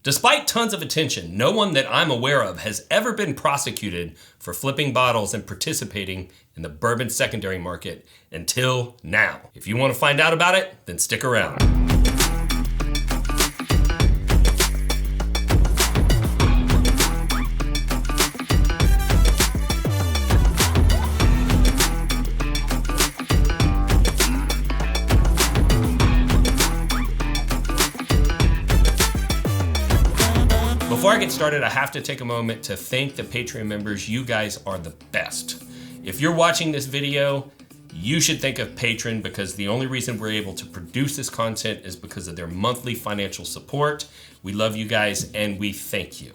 Despite tons of attention, no one that I'm aware of has ever been prosecuted for flipping bottles and participating in the bourbon secondary market until now. If you want to find out about it, then stick around. Before I get started, I have to take a moment to thank the Patreon members. You guys are the best. If you're watching this video, you should think of Patreon because the only reason we're able to produce this content is because of their monthly financial support. We love you guys and we thank you.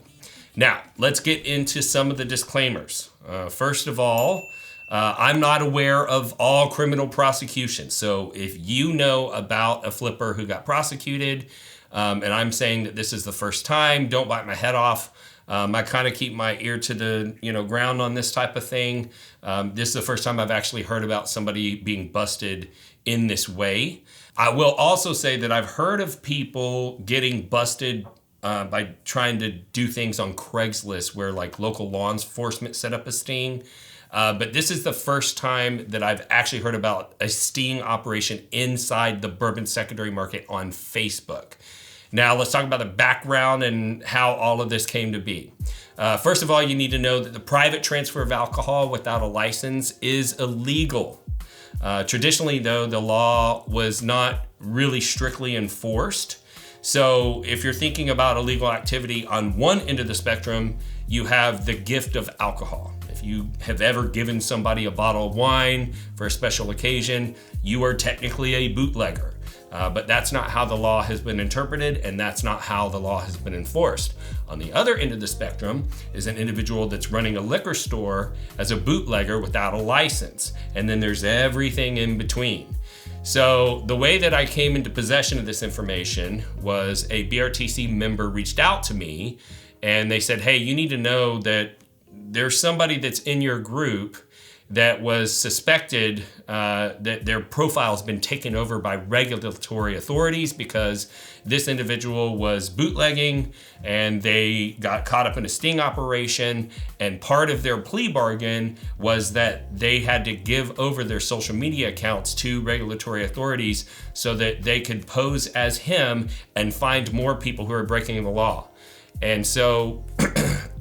Now, let's get into some of the disclaimers. First of all, I'm not aware of all criminal prosecutions. So if you know about a flipper who got prosecuted, and I'm saying that this is the first time, don't bite my head off. I kind of keep my ear to the ground on this type of thing. This is the first time I've actually heard about somebody being busted in this way. I will also say that I've heard of people getting busted by trying to do things on Craigslist where like local law enforcement set up a sting. But this is the first time that I've actually heard about a sting operation inside the bourbon secondary market on Facebook. Now, let's talk about the background and how all of this came to be. First of all, you need to know that the private transfer of alcohol without a license is illegal. Traditionally, though, the law was not really strictly enforced. So if you're thinking about illegal activity on one end of the spectrum, you have the gift of alcohol. If you have ever given somebody a bottle of wine for a special occasion, you are technically a bootlegger. But that's not how the law has been interpreted, and that's not how the law has been enforced. On the other end of the spectrum is an individual that's running a liquor store as a bootlegger without a license. And then there's everything in between. So the way that I came into possession of this information was a BRTC member reached out to me and they said, hey, you need to know that there's somebody that's in your group that was suspected that their profile has been taken over by regulatory authorities because this individual was bootlegging and they got caught up in a sting operation. And part of their plea bargain was that they had to give over their social media accounts to regulatory authorities so that they could pose as him and find more people who are breaking the law. And so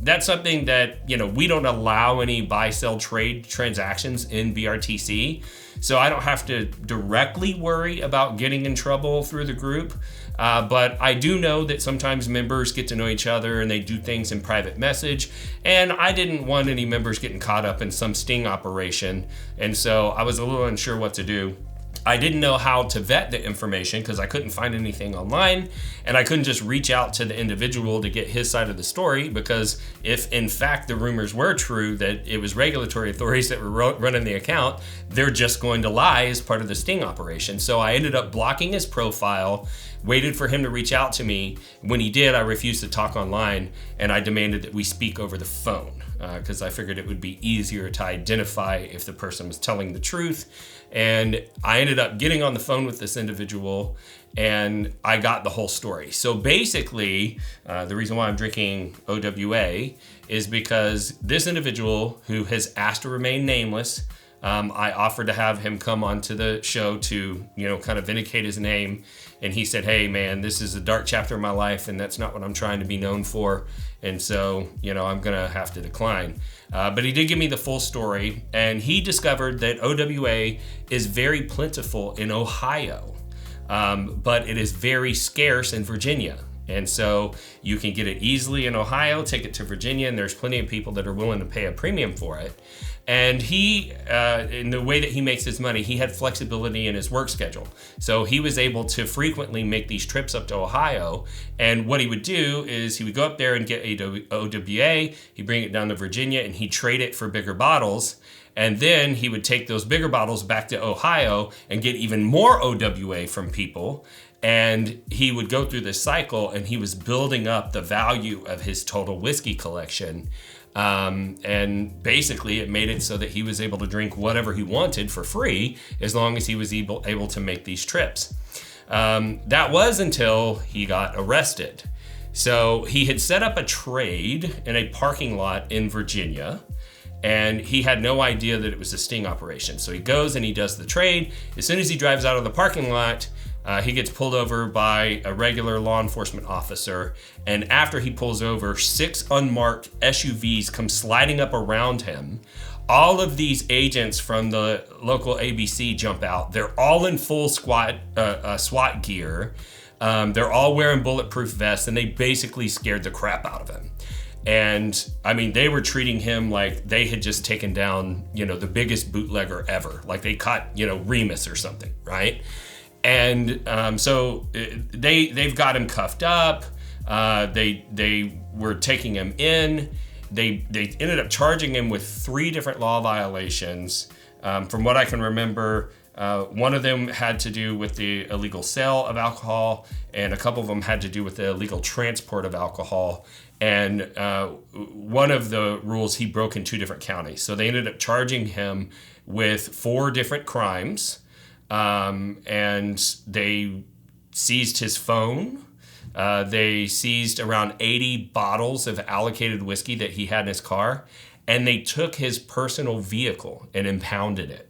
that's something that, we don't allow any buy-sell trade transactions in BRTC. So I don't have to directly worry about getting in trouble through the group. But I do know that sometimes members get to know each other and they do things in private message. And I didn't want any members getting caught up in some sting operation. And so I was a little unsure what to do. I didn't know how to vet the information because I couldn't find anything online and I couldn't just reach out to the individual to get his side of the story because if in fact the rumors were true that it was regulatory authorities that were running the account, they're just going to lie as part of the sting operation. So I ended up blocking his profile, waited for him to reach out to me. When he did, I refused to talk online and I demanded that we speak over the phone because I figured it would be easier to identify if the person was telling the truth. And I ended up getting on the phone with this individual and I got the whole story. So basically, the reason why I'm drinking OWA is because this individual who has asked to remain nameless, I offered to have him come onto the show to, kind of vindicate his name. And he said, hey man, this is a dark chapter of my life and that's not what I'm trying to be known for. And so, I'm gonna have to decline. But he did give me the full story and he discovered that OWA is very plentiful in Ohio, but it is very scarce in Virginia. And so you can get it easily in Ohio, take it to Virginia, and there's plenty of people that are willing to pay a premium for it. And he, in the way that he makes his money, he had flexibility in his work schedule. So he was able to frequently make these trips up to Ohio. And what he would do is he would go up there and get OWA, he'd bring it down to Virginia, and he'd trade it for bigger bottles. And then he would take those bigger bottles back to Ohio and get even more OWA from people. And he would go through this cycle and he was building up the value of his total whiskey collection. And basically it made it so that he was able to drink whatever he wanted for free as long as he was able to make these trips. That was until he got arrested. So he had set up a trade in a parking lot in Virginia, and he had no idea that it was a sting operation. So he goes and he does the trade. As soon as he drives out of the parking lot, he gets pulled over by a regular law enforcement officer. And after he pulls over, 6 unmarked SUVs come sliding up around him. All of these agents from the local ABC jump out. They're all in full SWAT gear. They're all wearing bulletproof vests, and they basically scared the crap out of him. And I mean, they were treating him like they had just taken down, the biggest bootlegger ever. Like they caught, Remus or something, right? And so they've got him cuffed up. They were taking him in. They ended up charging him with 3 different law violations. From what I can remember, one of them had to do with the illegal sale of alcohol, and a couple of them had to do with the illegal transport of alcohol. And one of the rules he broke in 2 different counties. So they ended up charging him with 4 different crimes, and they seized his phone. They seized around 80 bottles of allocated whiskey that he had in his car, and they took his personal vehicle and impounded it.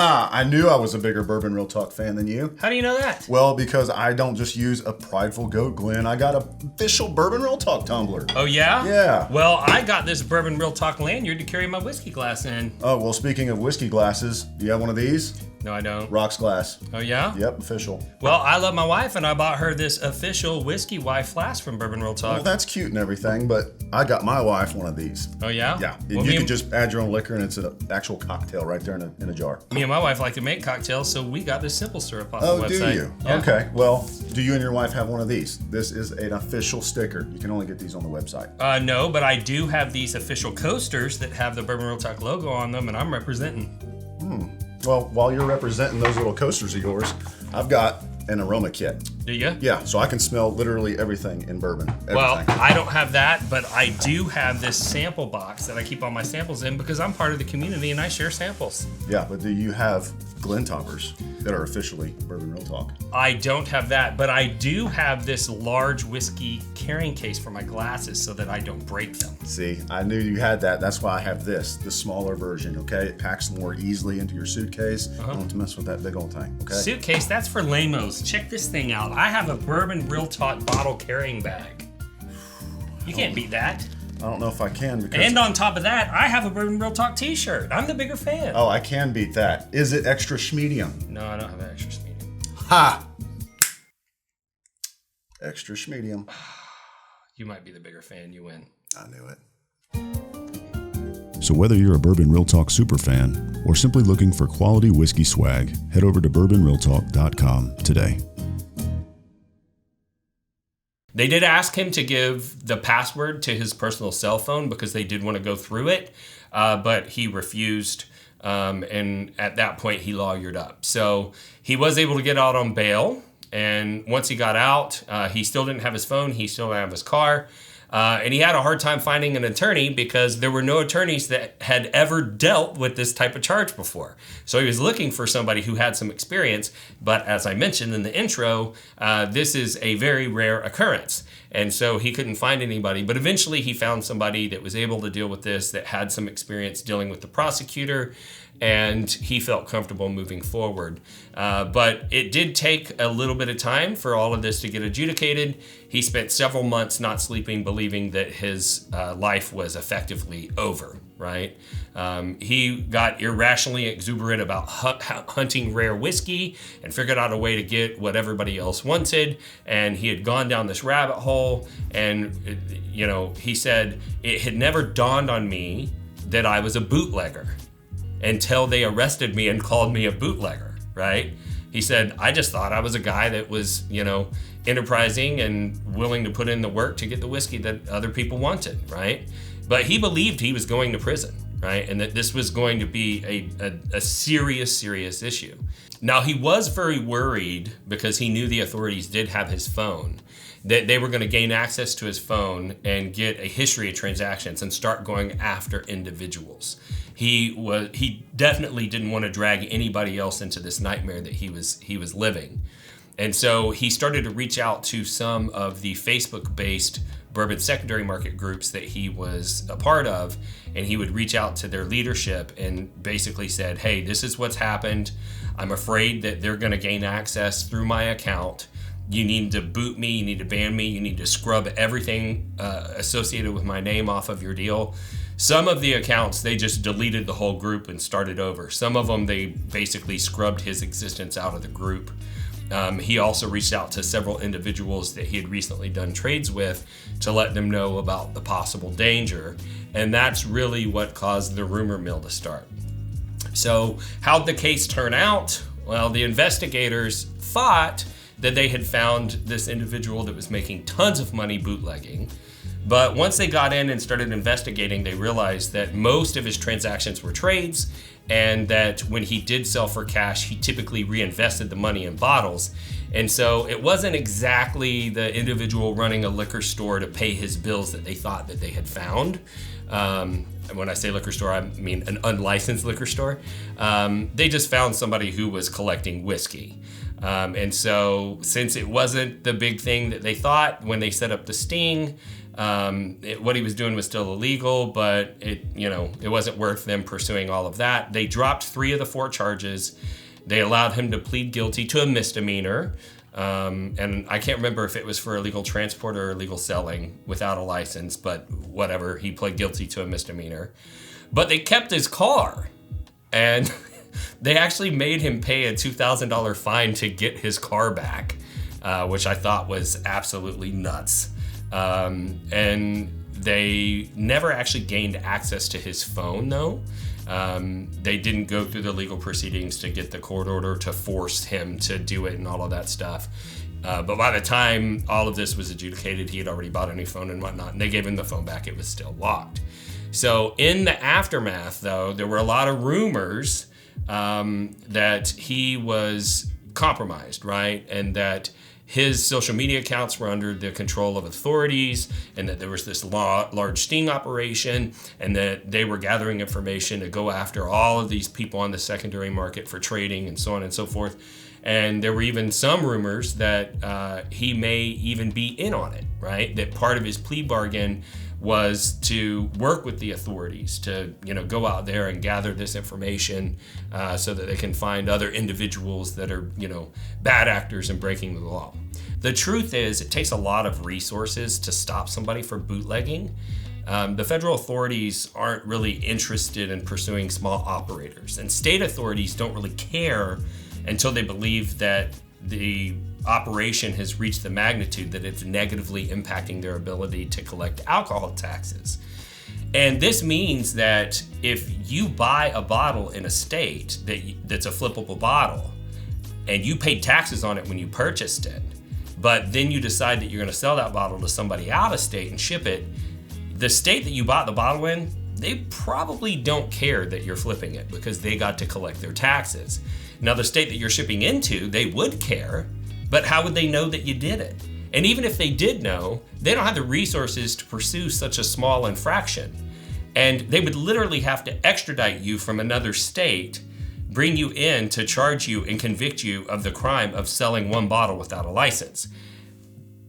I knew I was a bigger Bourbon Real Talk fan than you. How do you know that? Well, because I don't just use a prideful goat, Glenn. I got an official Bourbon Real Talk tumbler. Oh, yeah? Yeah. Well, I got this Bourbon Real Talk lanyard to carry my whiskey glass in. Oh, well, speaking of whiskey glasses, do you have one of these? No, I don't. Rocks glass. Oh, yeah? Yep, official. Well, I love my wife, and I bought her this official Whiskey Wife flask from Bourbon Real Talk. Well, that's cute and everything, but I got my wife one of these. Oh, yeah? Yeah. Well, You can just add your own liquor, and it's an actual cocktail right there in a jar. Me and my wife like to make cocktails, so we got this simple syrup off the website. Oh, do you? Yeah. Okay. Well, do you and your wife have one of these? This is an official sticker. You can only get these on the website. No, but I do have these official coasters that have the Bourbon Real Talk logo on them, and I'm representing. Well, while you're representing those little coasters of yours, I've got an aroma kit. Do you? Yeah, so I can smell literally everything in bourbon. Everything. Well, I don't have that, but I do have this sample box that I keep all my samples in because I'm part of the community and I share samples. Yeah, but do you have Glen toppers that are officially Bourbon Real Talk? I don't have that, but I do have this large whiskey carrying case for my glasses so that I don't break them. See, I knew you had that. That's why I have the smaller version, okay? It packs more easily into your suitcase. Don't have to mess with that big old thing, okay? Suitcase, that's for lamos. Check this thing out. I have a Bourbon Real Talk bottle carrying bag. You can't beat that. I don't know if I can because... And on top of that, I have a Bourbon Real Talk t-shirt. I'm the bigger fan. Oh, I can beat that. Is it extra schmedium? No, I don't have an extra medium. Ha! Extra schmedium. You might be the bigger fan. You win. I knew it. So whether you're a Bourbon Real Talk superfan or simply looking for quality whiskey swag, head over to bourbonrealtalk.com today. They did ask him to give the password to his personal cell phone because they did want to go through it, but he refused, and at that point he lawyered up. So he was able to get out on bail, and once he got out, he still didn't have his phone, he still didn't have his car, and he had a hard time finding an attorney because there were no attorneys that had ever dealt with this type of charge before. So he was looking for somebody who had some experience, but as I mentioned in the intro, this is a very rare occurrence. And so he couldn't find anybody, but eventually he found somebody that was able to deal with this, that had some experience dealing with the prosecutor, and he felt comfortable moving forward. But it did take a little bit of time for all of this to get adjudicated. He spent several months not sleeping, believing that his life was effectively over, right? He got irrationally exuberant about hunting rare whiskey and figured out a way to get what everybody else wanted. And he had gone down this rabbit hole. And, he said, it had never dawned on me that I was a bootlegger until they arrested me and called me a bootlegger, right? He said, I just thought I was a guy that was, enterprising and willing to put in the work to get the whiskey that other people wanted, right? But he believed he was going to prison, right? And that this was going to be a serious issue. Now, he was very worried because he knew the authorities did have his phone, that they were going to gain access to his phone and get a history of transactions and start going after individuals. He definitely didn't want to drag anybody else into this nightmare that he was living. And so he started to reach out to some of the Facebook-based bourbon secondary market groups that he was a part of, and he would reach out to their leadership and basically said, hey, this is what's happened. I'm afraid that they're going to gain access through my account. You need to boot me, you need to ban me, you need to scrub everything associated with my name off of your deal. Some of the accounts, they just deleted the whole group and started over. Some of them, they basically scrubbed his existence out of the group. He also reached out to several individuals that he had recently done trades with to let them know about the possible danger. And that's really what caused the rumor mill to start. So how'd the case turn out? Well, the investigators thought that they had found this individual that was making tons of money bootlegging. But once they got in and started investigating, they realized that most of his transactions were trades, and that when he did sell for cash, he typically reinvested the money in bottles. And so it wasn't exactly the individual running a liquor store to pay his bills that they thought that they had found. And when I say liquor store, I mean an unlicensed liquor store. They just found somebody who was collecting whiskey. And so since it wasn't the big thing that they thought when they set up the sting, what he was doing was still illegal, but it wasn't worth them pursuing all of that. They dropped 3 of the 4 charges. They allowed him to plead guilty to a misdemeanor. And I can't remember if it was for illegal transport or illegal selling without a license, but whatever, he pled guilty to a misdemeanor. But they kept his car, and they actually made him pay a $2,000 fine to get his car back, which I thought was absolutely nuts. And they never actually gained access to his phone, though. They didn't go through the legal proceedings to get the court order to force him to do it and all of that stuff. But by the time all of this was adjudicated, he had already bought a new phone and whatnot, and they gave him the phone back. It was still locked. So in the aftermath, though, there were a lot of rumors that he was compromised, right? And that his social media accounts were under the control of authorities, and that there was this large sting operation, and that they were gathering information to go after all of these people on the secondary market for trading and so on and so forth. And there were even some rumors that he may even be in on it, right? That part of his plea bargain was to work with the authorities to, go out there and gather this information so that they can find other individuals that are, bad actors and breaking the law. The truth is, it takes a lot of resources to stop somebody for bootlegging. The federal authorities aren't really interested in pursuing small operators, and state authorities don't really care until they believe that the operation has reached the magnitude that it's negatively impacting their ability to collect alcohol taxes. And this means that if you buy a bottle in a state that's a flippable bottle, and you paid taxes on it when you purchased it, but then you decide that you're going to sell that bottle to somebody out of state and ship it, the state that you bought the bottle in, they probably don't care that you're flipping it because they got to collect their taxes. Now, the state that you're shipping into, they would care, but how would they know that you did it? And even if they did know, they don't have the resources to pursue such a small infraction. And they would literally have to extradite you from another state, bring you in to charge you and convict you of the crime of selling 1 bottle without a license.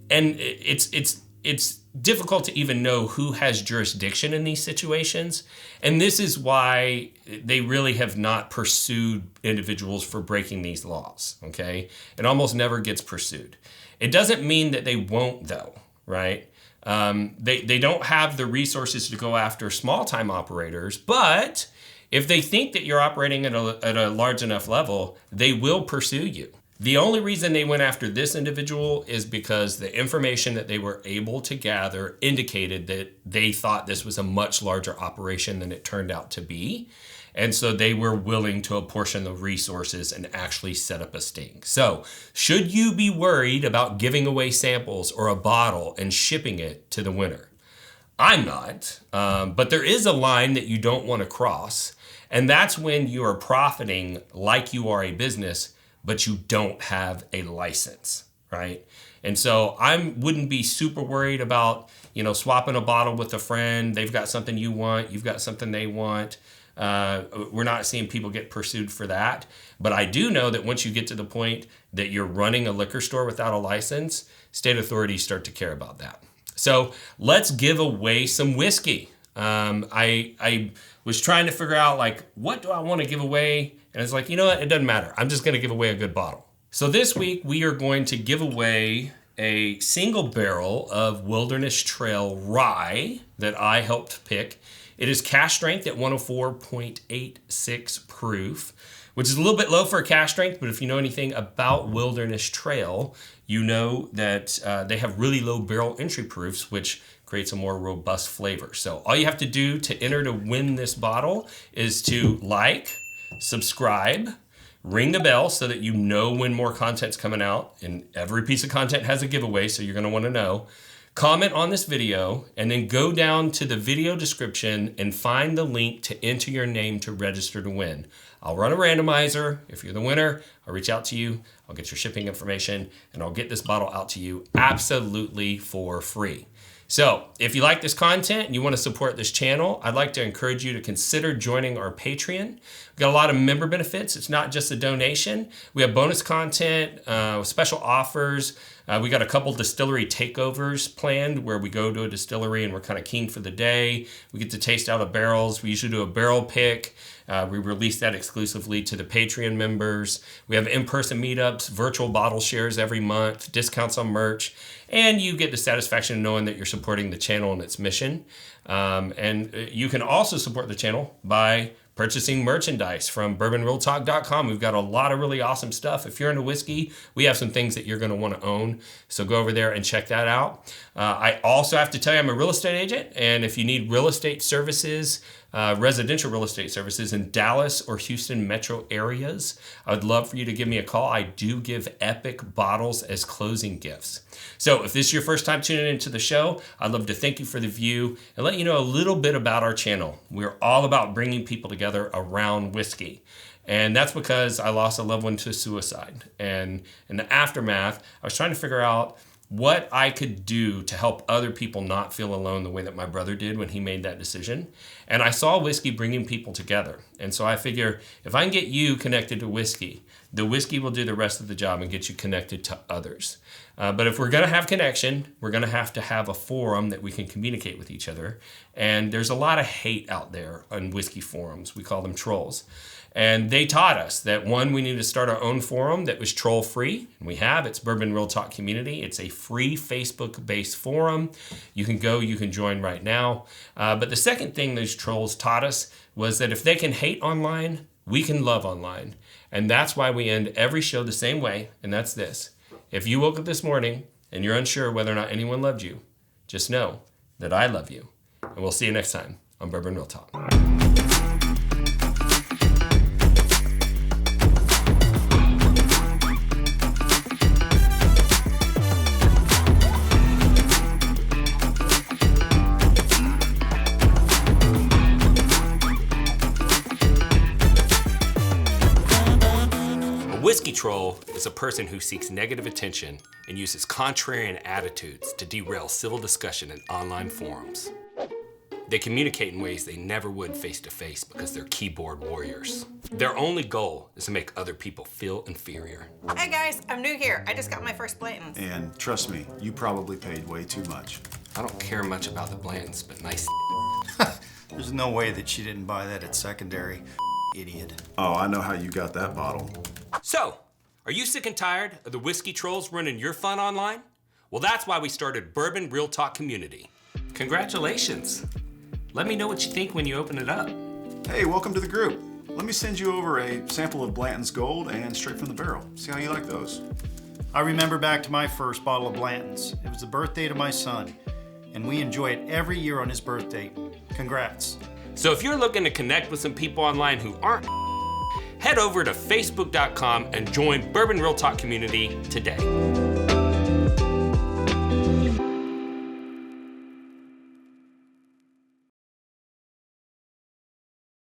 And it's difficult to even know who has jurisdiction in these situations. And this is why they really have not pursued individuals for breaking these laws, okay? It almost never gets pursued. It doesn't mean that they won't, though, right? They don't have the resources to go after small-time operators, but if they think that you're operating at a large enough level, they will pursue you. The only reason they went after this individual is because the information that they were able to gather indicated that they thought this was a much larger operation than it turned out to be. And so they were willing to apportion the resources and actually set up a sting. So should you be worried about giving away samples or a bottle and shipping it to the winner? I'm not, but there is a line that you don't want to cross. And that's when you are profiting like you are a business, but you don't have a license, right? And so I wouldn't be super worried about, swapping a bottle with a friend. They've got something you want, you've got something they want. We're not seeing people get pursued for that. But I do know that once you get to the point that you're running a liquor store without a license, state authorities start to care about that. So let's give away some whiskey. I was trying to figure out, like, what do I want to give away? And it's like, you know what? It doesn't matter. I'm just going to give away a good bottle. So this week we are going to give away a single barrel of Wilderness Trail Rye that I helped pick. It is cask strength at 104.86 proof, which is a little bit low for a cask strength, but if you know anything about Wilderness Trail, you know that they have really low barrel entry proofs, which creates a more robust flavor. So all you have to do to enter to win this bottle is to like, subscribe, ring the bell so that you know when more content's coming out. And every piece of content has a giveaway, so you're going to want to know. Comment on this video and then go down to the video description and find the link to enter your name to register to win. I'll run a randomizer. If you're the winner, I'll reach out to you. I'll get your shipping information and I'll get this bottle out to you absolutely for free. So if you like this content and you want to support this channel, I'd like to encourage you to consider joining our Patreon. We've got a lot of member benefits. It's not just a donation. We have bonus content, special offers. We got a couple distillery takeovers planned where we go to a distillery and we're kind of keen for the day. We get to taste out of barrels. We usually do a barrel pick. We release that exclusively to the Patreon members. We have in-person meetups, virtual bottle shares every month, discounts on merch, and you get the satisfaction of knowing that you're supporting the channel and its mission. And you can also support the channel by purchasing merchandise from bourbonrealtalk.com. We've got a lot of really awesome stuff. If you're into whiskey, we have some things that you're going to want to own. So go over there and check that out. I also have to tell you, I'm a real estate agent. And if you need real estate services, residential real estate services in Dallas or Houston metro areas, I would love for you to give me a call. I do give epic bottles as closing gifts. So if this is your first time tuning into the show, I'd love to thank you for the view and let you know a little bit about our channel. We're all about bringing people together around whiskey. And that's because I lost a loved one to suicide. And in the aftermath, I was trying to figure out what I could do to help other people not feel alone the way that my brother did when he made that decision. And I saw whiskey bringing people together. And so I figure if I can get you connected to whiskey, the whiskey will do the rest of the job and get you connected to others. But if we're going to have connection, we're going to have a forum that we can communicate with each other. And there's a lot of hate out there on whiskey forums. We call them trolls. And they taught us that, one, we need to start our own forum that was troll-free. And we have. It's Bourbon Real Talk Community. It's a free Facebook-based forum. You can go, you can join right now. But the second thing those trolls taught us was that if they can hate online, we can love online. And that's why we end every show the same way, and that's this. If you woke up this morning and you're unsure whether or not anyone loved you, just know that I love you. And we'll see you next time on Bourbon Real Talk. Whiskey troll is a person who seeks negative attention and uses contrarian attitudes to derail civil discussion in online forums. They communicate in ways they never would face-to-face because they're keyboard warriors. Their only goal is to make other people feel inferior. Hey guys, I'm new here. I just got my first Blanton's. And trust me, you probably paid way too much. I don't care much about the Blantons, but nice. There's no way that she didn't buy that at secondary. Idiot. Oh, I know how you got that bottle. So, are you sick and tired of the whiskey trolls running your fun online? Well, that's why we started Bourbon Real Talk Community. Congratulations. Let me know what you think when you open it up. Hey, welcome to the group. Let me send you over a sample of Blanton's Gold and straight from the barrel. See how you like those. I remember back to my first bottle of Blanton's. It was the birthday to my son, and we enjoy it every year on his birthday. Congrats. So if you're looking to connect with some people online who aren't, head over to facebook.com and join Bourbon Real Talk Community today.